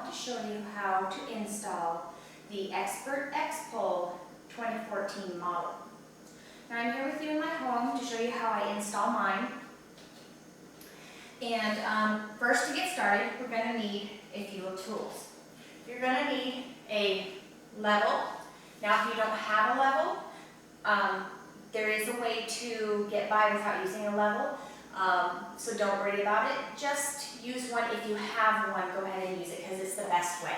want to show you how to install the X Pert X Pole 2014 model. Now I'm here with you in my home to show you how I install mine. And first, to get started, we're going to need a few tools. You're going to need a level. Now if you don't have a level, there is a way to get by without using a level. So don't worry about it. Just use one if you have one. Go ahead and use it because it's the best way.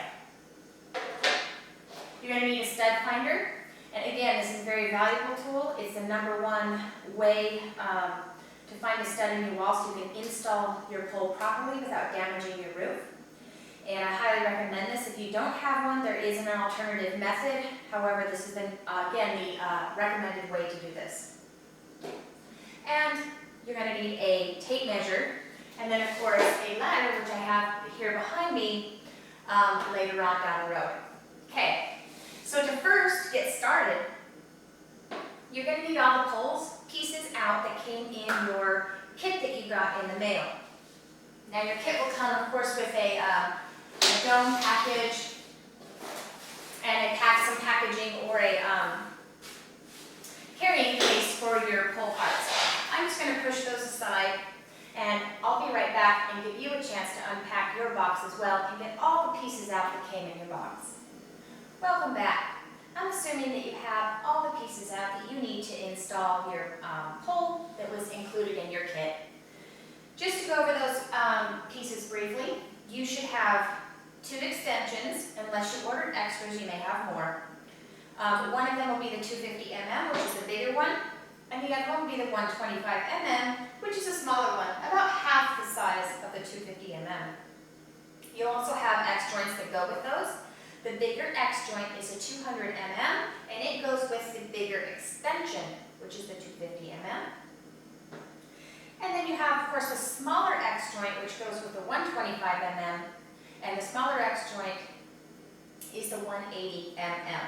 You're going to need a stud finder. And again, this is a very valuable tool. It's the #1 way to find a stud in your wall so you can install your pole properly without damaging your roof. And I highly recommend this. If you don't have one, there is an alternative method. However, this is, again, the recommended way to do this. And you're going to need a tape measure, and then, of course, a ladder, which I have here behind me later on down the road. Okay, so to first get started, you're going to need all the poles pieces out that came in your kit that you got in the mail. Now, your kit will come, of course, with a dome package and some packaging or a carrying case for your pole parts. I'm just going to push those aside, and I'll be right back and give you a chance to unpack your box as well and get all the pieces out that came in your box. Welcome back. I'm assuming that you have all the pieces out that you need to install your pole that was included in your kit. Just to go over those pieces briefly, you should have 2 extensions. Unless you ordered extras, you may have more. One of them will be the 250 mm, which is the bigger one. And the other one will be the 125 mm, which is a smaller one, about half the size of the 250 mm. You'll also have X joints that go with those. The bigger X joint is a 200 mm, and it goes with the bigger extension, which is the 250 mm. And then you have, of course, the smaller X joint, which goes with the 125 mm, and the smaller X joint is the 180 mm.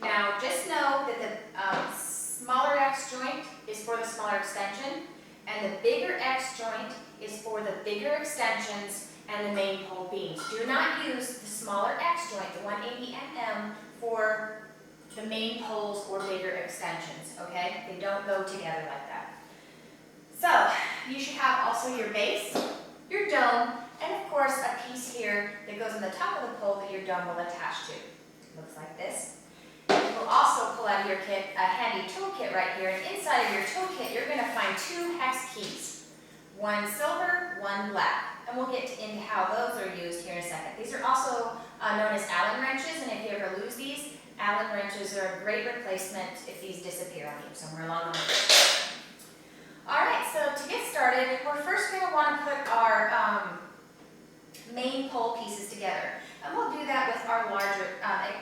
Now, just know that the smaller X joint is for the smaller extension, and the bigger X joint is for the bigger extensions and the main pole beams. Do not use the smaller X joint, the 180 mm, for the main poles or bigger extensions, okay? They don't go together like that. So, you should have also your base, your dome, and of course a piece here that goes on the top of the pole that your dome will attach to. It looks like this. You will also pull out of your kit a handy toolkit right here, and inside of your toolkit you're going to find 2 hex keys. One silver, one black. And we'll get into how those are used here in a second. These are also known as Allen wrenches, and if you ever lose these, Allen wrenches are a great replacement if these disappear on you somewhere along the way. Alright, so to get started, we're first going to want to put our main pole pieces together. And we'll do that with our larger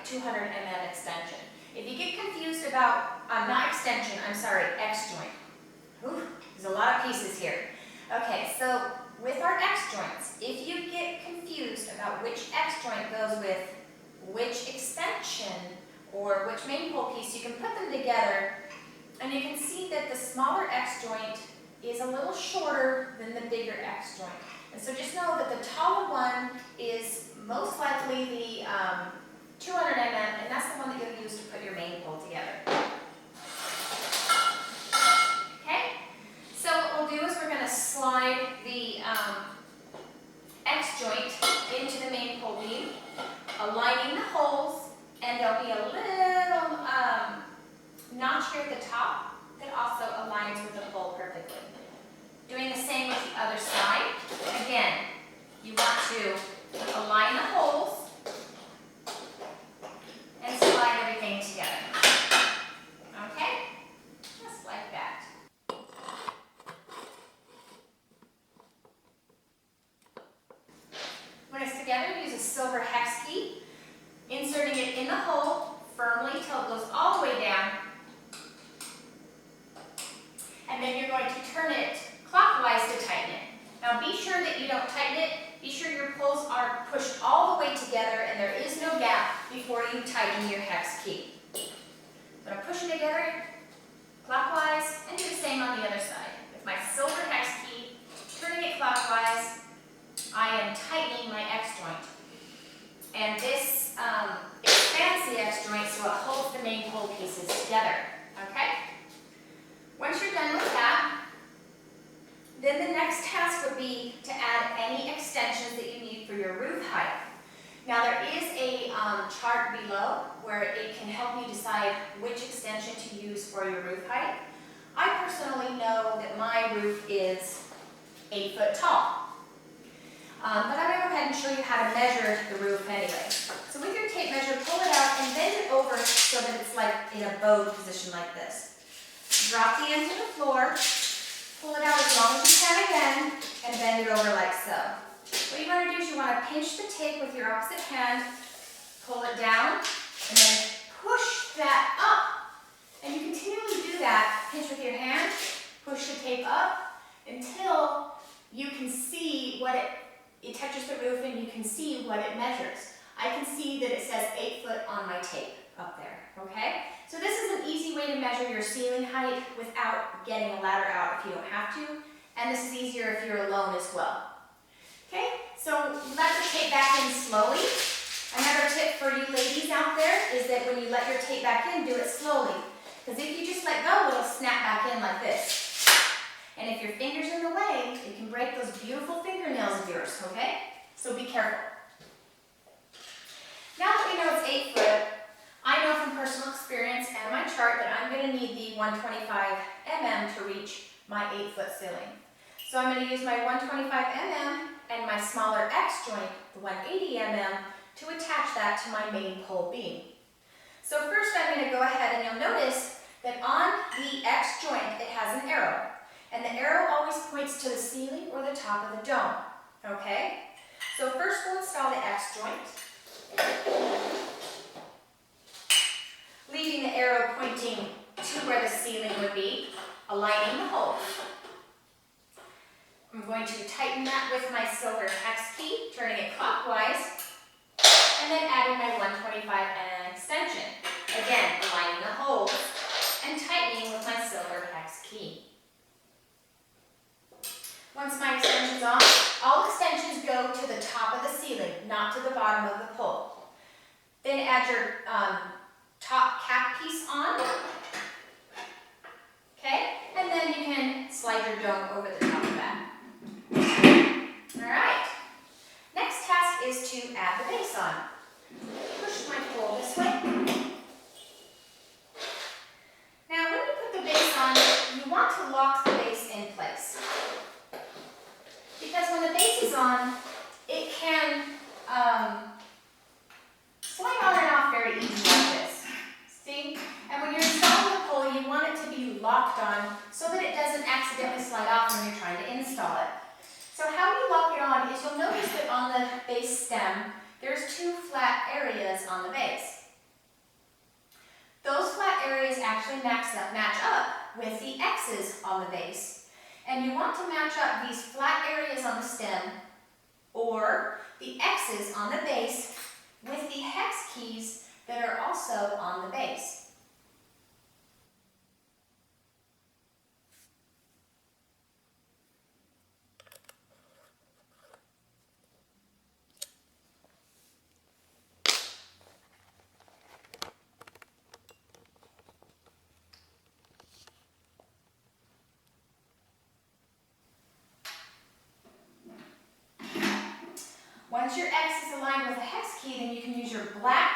200 mm extension. If you get confused about, not extension, I'm sorry, X joint. Ooh, there's a lot of pieces here. Okay, so with our X joints, if you get confused about which X joint goes with which extension or which main pole piece, you can put them together and you can see that the smaller X joint is a little shorter than the bigger X joint. And so just know that the taller one is most likely the 200 mm, and that's the one that you'll use to put your main pole together. Okay? So what we'll do is we're going to slide the X joint into the main pole beam, aligning the holes, and there'll be a little notch here at the top that also aligns with the pole perfectly. Doing the same with the other side. Again, you want to align the holes and slide everything together. Okay? Just like that. When it's together, use a silver hex key, inserting it in the hole firmly till it goes all the way down. And then you're going to turn it clockwise to tighten it. Now be sure that you don't tighten it. Be sure your poles are pushed all the way together and there is no gap before you tighten your hex key. So I'm going to push it together clockwise and do the same on the other side. With my silver hex key, turning it clockwise, I am tightening my X joint. the chart below where it can help you decide which extension to use for your roof height. I personally know that my roof is 8 foot tall. But I'm going to go ahead and show you how to measure the roof anyway. So with your tape measure, pull it out and bend it over so that it's like in a bowed position like this. Drop the end to the floor, pull it out as long as you can again, and bend it over like so. What you want to do is you want to pinch the tape with your opposite hand, pull it down, and then push that up. And you continually do that, pinch with your hand, push the tape up until you can see what it touches the roof and you can see what it measures. I can see that it says 8 foot on my tape up there, okay? So this is an easy way to measure your ceiling height without getting a ladder out if you don't have to. And this is easier if you're alone as well. Okay, so let the tape back in slowly. Another tip for you ladies out there is that when you let your tape back in, do it slowly. Because if you just let go, it'll snap back in like this. And if your finger's in the way, it can break those beautiful fingernails of yours, okay? So be careful. Now that we know it's 8 foot, I know from personal experience and my chart that I'm going to need the 125 mm to reach my 8 foot ceiling. So I'm going to use my 125 mm and my smaller X joint, the 180 mm, to attach that to my main pole beam. So first I'm going to go ahead and you'll notice that on the X joint it has an arrow. And the arrow always points to the ceiling or the top of the dome, okay? So first we'll install the X joint, leaving the arrow pointing to where the ceiling would be, aligning the holes. I'm going to tighten that with my silver hex key, turning it clockwise, and then adding my 125 mm extension. Again, aligning the holes and tightening with my silver hex key. Once my extension's on, all extensions go to the top of the ceiling, not to the bottom of the pole. Then add your top cap piece on, okay? And then you can slide your dome over the top of that. Alright, next task is to add the base on. Push my pole this way. Now when you put the base on, you want to lock the base in place. Because when the base is on, it can slide on and off very easily like this. See? And when you're installing the pole, you want it to be locked on so that it doesn't accidentally slide off when you're trying to install it. So how you lock it on is you'll notice that on the base stem, there's 2 flat areas on the base. Those flat areas actually match up with the X's on the base. And you want to match up these flat areas on the stem or the X's on the base with the hex keys that are also on the base. Once your X is aligned with a hex key, then you can use your black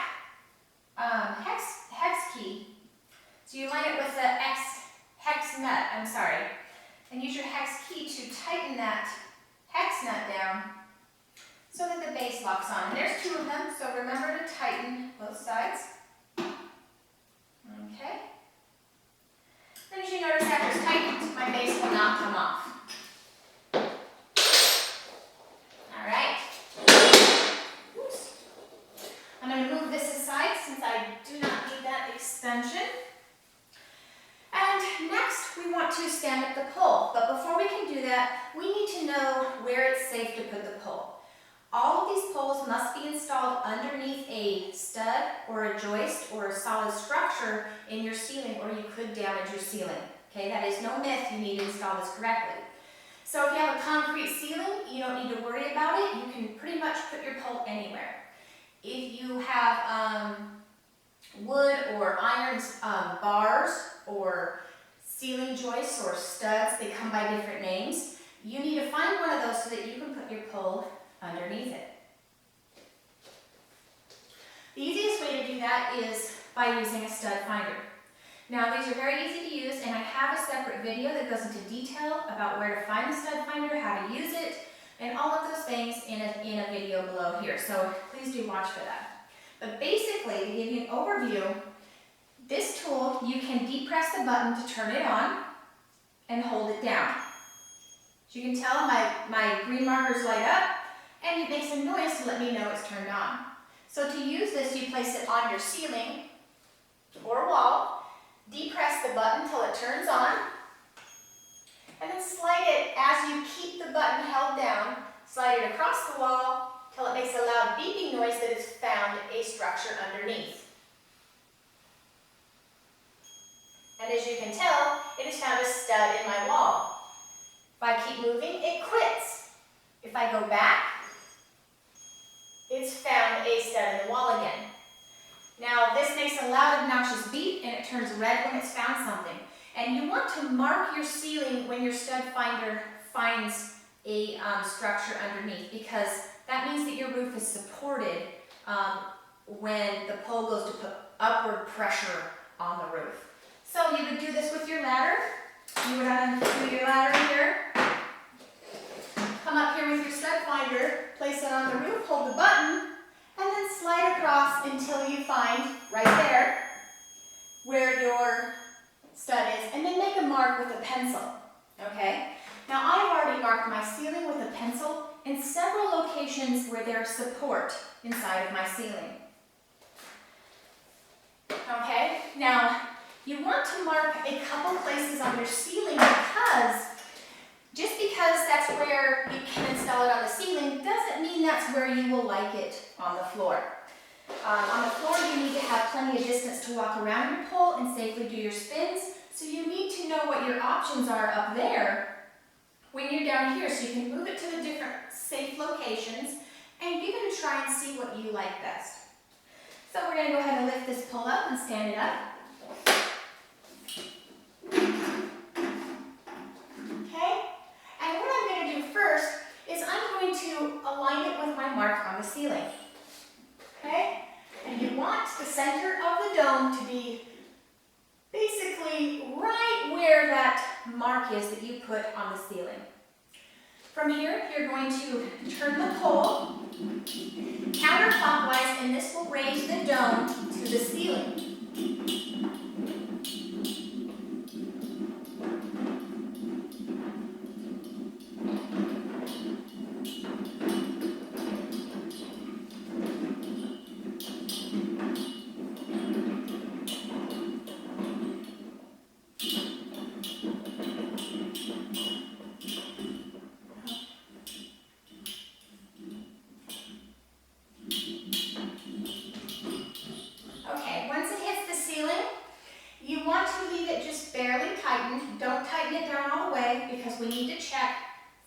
hex key. So you line it with the hex nut, and use your hex key to tighten that hex nut down so that the base locks on. And there's 2 of them, so remember to tighten both sides. Okay. Then as you notice after it's tightened, my base will not come off. Alright. I'm going to move this aside since I do not need that extension. And next we want to stand up the pole. But before we can do that, we need to know where it's safe to put the pole. All of these poles must be installed underneath a stud or a joist or a solid structure in your ceiling or you could damage your ceiling. Okay, that is no myth, you need to install this correctly. So if you have a concrete ceiling, you don't need to worry about it. You can pretty much put your pole anywhere. If you have wood or iron bars or ceiling joists or studs, they come by different names, you need to find one of those so that you can put your pole underneath it. The easiest that is by using a stud finder. Now these are very easy to use, and I have a separate video that goes into detail about where to find the stud finder, how to use it, and all of those things in a video below here. So please do watch for that. But basically, to give you an overview, this tool, you can depress the button to turn it on and hold it down. As you can tell, my green markers light up, and it makes a noise to let me know it's turned on. So to use this, you place it on your ceiling or wall, depress the button till it turns on, and then slide it as you keep the button held down, slide it across the wall till it makes a loud beeping noise that it's found a structure underneath. And as you can tell, it has found a stud in my wall. If I keep moving, it quits. If I go back, it's found a stud in the wall again. Now this makes a loud obnoxious beep and it turns red when it's found something. And you want to mark your ceiling when your stud finder finds a structure underneath, because that means that your roof is supported when the pole goes to put upward pressure on the roof. So you would do this with your ladder. You would do your ladder here. Come up here with your stud finder, place it on the roof, hold the button, and then slide across until you find right there where your stud is, and then make a mark with a pencil, okay? Now I've already marked my ceiling with a pencil in several locations where there's support inside of my ceiling. Okay, now you want to mark a couple places on your ceiling because just because that's where you can install it on the ceiling doesn't mean that's where you will like it on the floor. On the floor, you need to have plenty of distance to walk around your pole and safely do your spins, so you need to know what your options are up there when you're down here, so you can move it to the different safe locations and give it a try and see what you like best. So we're going to go ahead and lift this pole up and stand it up. Okay, and what I'm going to do first is I'm going to align it with my mark on the ceiling. Okay, and you want the center of the dome to be basically right where that mark is that you put on the ceiling. From here, you're going to turn the pole counterclockwise, and this will raise the dome to the ceiling. Don't tighten it down all the way because we need to check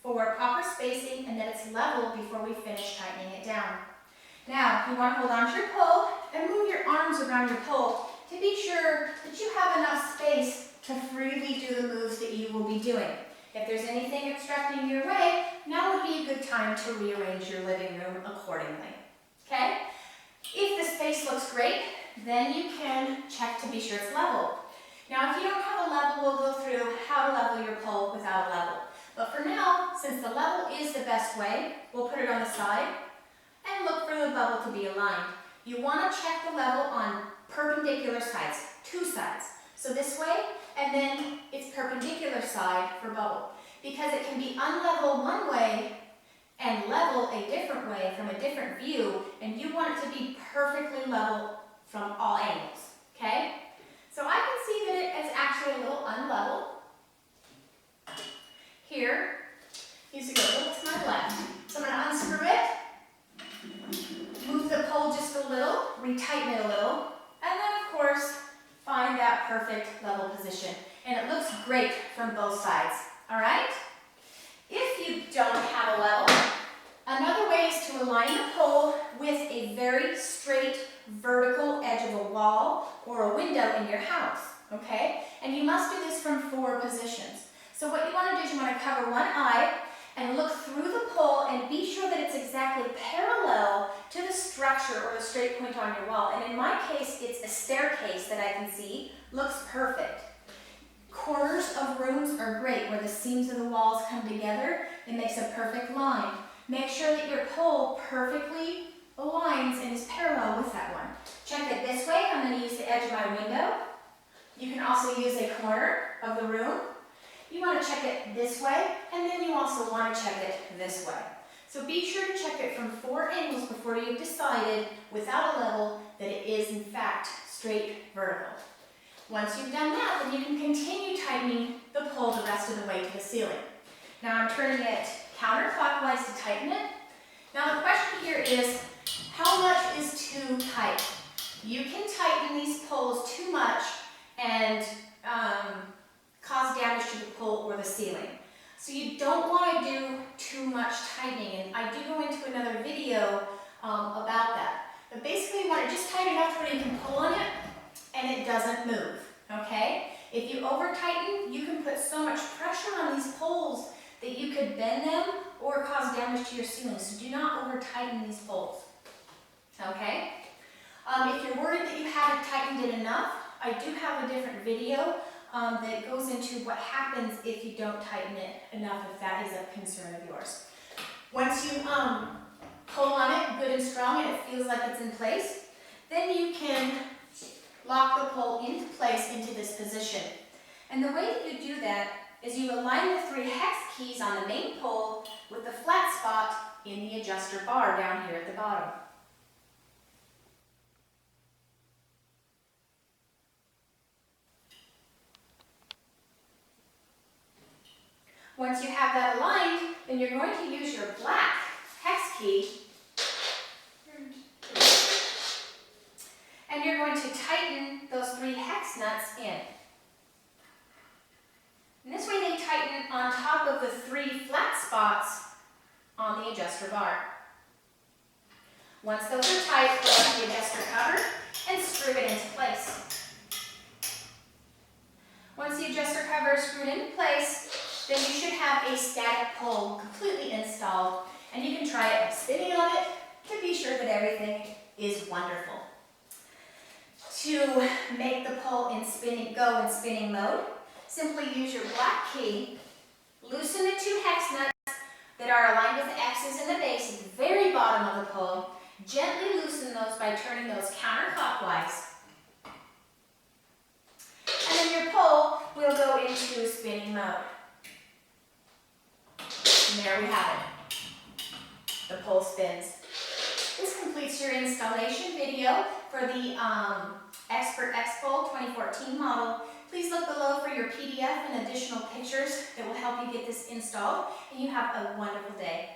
for proper spacing and that it's level before we finish tightening it down. Now, you want to hold on to your pole and move your arms around your pole to be sure that you have enough space to freely do the moves that you will be doing. If there's anything obstructing your way, now would be a good time to rearrange your living room accordingly. Okay? If the space looks great, then you can check to be sure it's level. Now, if you don't have a level, we'll go through how to level your pole without a level. But for now, since the level is the best way, we'll put it on the side and look for the bubble to be aligned. You want to check the level on perpendicular sides, two sides. So this way, and then it's perpendicular side for bubble. Because it can be unlevel one way and level a different way from a different view, and you want it to be perfectly level from all angles, okay? So I can see that it is actually a little unlevel. Here, needs to go a little to my left. So I'm going to unscrew it, move the pole just a little, retighten it a little, and then of course, find that perfect level position. And it looks great from both sides, all right? If you don't have a level, another way is to align the pole with a very straight vertical edge of a wall or a window in your house, okay? And you must do this from 4 positions. So what you want to do is you want to cover one eye and look through the pole and be sure that it's exactly parallel to the structure or the straight point on your wall. And in my case, it's a staircase that I can see. Looks perfect. Corners of rooms are great where the seams of the walls come together. It makes a perfect line. Make sure that your pole perfectly aligns and is parallel with that one. Check it this way. I'm going to use the edge of my window. You can also use a corner of the room. You want to check it this way, and then you also want to check it this way. So be sure to check it from 4 angles before you've decided, without a level, that it is in fact straight vertical. Once you've done that, then you can continue tightening the pole the rest of the way to the ceiling. Now I'm turning it counterclockwise to tighten it. Now the question here is, how much is too tight? You can tighten these poles too much and cause damage to the pole or the ceiling. So you don't want to do too much tightening, and I do go into another video about that. But basically you want to just tighten enough where you can pull on it and it doesn't move, okay? If you over tighten, you can put so much pressure on these poles that you could bend them or cause damage to your ceiling. So do not over tighten these poles, okay? If you're worried that you haven't tightened it enough, I do have a different video that goes into what happens if you don't tighten it enough, if that is a concern of yours. Once you pull on it good and strong and it feels like it's in place, then you can lock the pole into place into this position. And the way that you do that is you align the 3 hex keys on the main pole with the flat spot in the adjuster bar down here at the bottom. Once you have that aligned, then you're going to use your black hex key and you're going to tighten those 3 hex nuts in. And this way they tighten on top of the 3 flat spots on the adjuster bar. Once those are tight, pull out the adjuster cover and screw it into place. Once the adjuster cover is screwed into place, then you should have a static pole completely installed, and you can try it by spinning on it to be sure that everything is wonderful. To make the pole go in spinning mode, simply use your black key, loosen the 2 hex nuts that are aligned with the X's in the base at the very bottom of the pole. Gently loosen those by turning those counterclockwise. And then your pole will go into spinning mode. And there we have it. The pole spins. This completes your installation video for the X Pert X Pole 2014 model. Please look below for your PDF and additional pictures that will help you get this installed, and you have a wonderful day.